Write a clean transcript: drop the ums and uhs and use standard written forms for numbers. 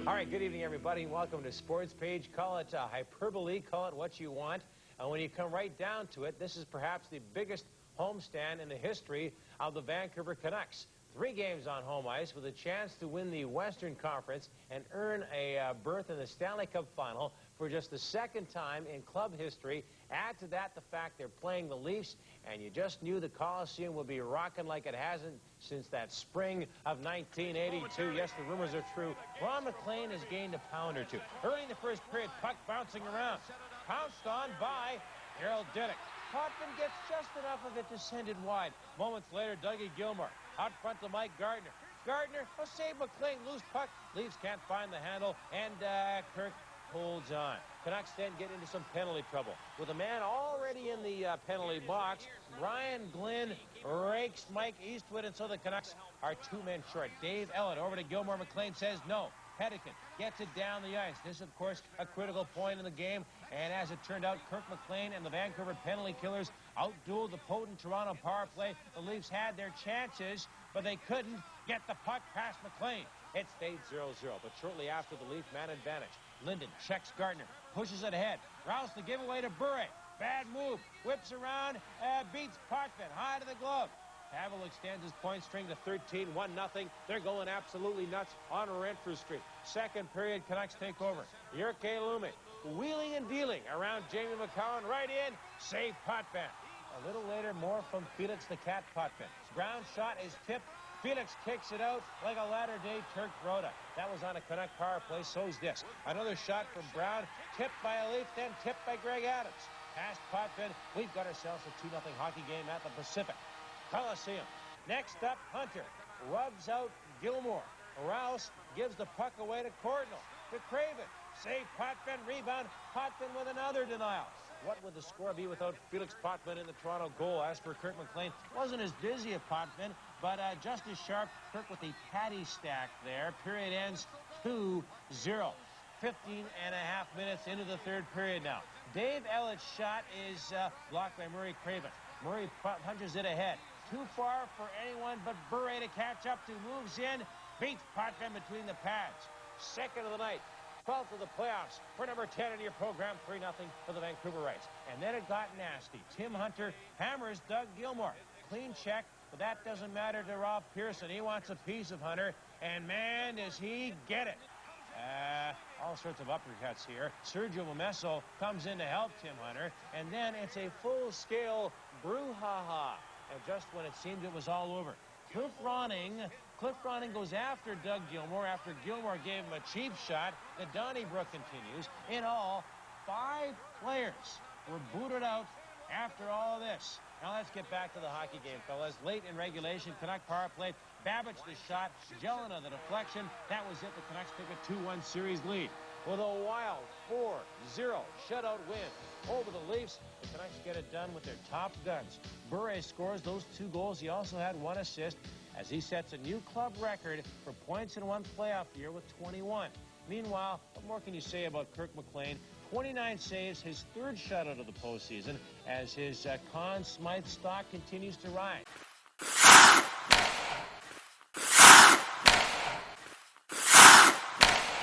All right, good evening, everybody. Welcome to SportsPage. Call it hyperbole, call it what you want. And when you come right down to it, this is perhaps the biggest homestand in the history of the Vancouver Canucks. 3 games on home ice with a chance to win the Western Conference and earn a berth in the Stanley Cup Final for just the 2nd time in club history. Add to that the fact they're playing the Leafs, and you just knew the Coliseum would be rocking like it hasn't since that spring of 1982. Yes, the rumors are true. Ron McLean has gained a pound or two. Early in the first period, puck bouncing around. Pounced on by Harold Diddick. Potvin gets just enough of it to send it wide. Moments later, Dougie Gilmour out front to Mike Gardner. Gardner, save McLean, loose puck. Leafs can't find the handle, and Kirk holds on. Canucks then get into some penalty trouble. With a man already in the penalty box, Brian Glynn rakes Mike Eastwood, and so the Canucks are 2 men short. Dave Ellett over to Gilmour. McLean says no. Hedican gets it down the ice. This, of course, a critical point in the game. And as it turned out, Kirk McLean and the Vancouver penalty killers outdueled the potent Toronto power play. The Leafs had their chances, but they couldn't get the puck past McLean. It stayed 0-0, but shortly after, the Leaf man advantage. Linden checks Gardner, pushes it ahead. Rouse the giveaway to Bure. Bad move. Whips around, beats Potvin. High to the glove. Pavel extends his point string to 13, 1-0. They're going absolutely nuts on Renfrew Street. Second period, Canucks take over. Jyrki Lumme wheeling and dealing around Jamie McCowan. Right in, save Potvin. A little later, more from Felix the Cat Potvin. Brown's shot is tipped. Felix kicks it out like a latter-day Turk Broda. That was on a Canuck power play, so's this. Another shot from Brown, tipped by a Leaf, then tipped by Greg Adams. Past Potvin, we've got ourselves a 2-0 hockey game at the Pacific Coliseum. Next up, Hunter rubs out Gilmour. Rouse gives the puck away to Cordnell. To Craven. Save Potvin. Rebound. Potvin with another denial. What would the score be without Felix Potvin in the Toronto goal? As for Kirk McLean, wasn't as busy as Potvin, but just as sharp. Kirk with the patty stack there. Period ends 2-0. 15 and a half minutes into the 3rd period now. Dave Ellett's shot is blocked by Murray Craven. Murray punches it ahead. Too far for anyone but Bure to catch up to. Moves in, beats Potvin between the pads. 2nd of the night, 12th of the playoffs for number 10 in your program. 3-0 for the Vancouverites. And then it got nasty. Tim Hunter hammers Doug Gilmour. Clean check, but that doesn't matter to Rob Pearson. He wants a piece of Hunter, and man, does he get it. All sorts of uppercuts here. Sergio Momesso comes in to help Tim Hunter, and then it's a full-scale brouhaha. And just when it seemed it was all over, Cliff Ronning goes after Doug Gilmour after Gilmour gave him a cheap shot. The Donnybrook continues. In all, 5 players were booted out after all this. Now let's get back to the hockey game, fellas. Late in regulation, Canuck power play. Babbage the shot, Jelena the deflection. That was it. The Canucks took a 2-1 series lead. With a wild 4-0 shutout win over the Leafs, the Canucks get it done with their top guns. Bure scores those 2 goals. He also had 1 assist as he sets a new club record for points in 1 playoff year with 21. Meanwhile, what more can you say about Kirk McLean? 29 saves, his 3rd shutout of the postseason, as his Conn Smythe stock continues to rise.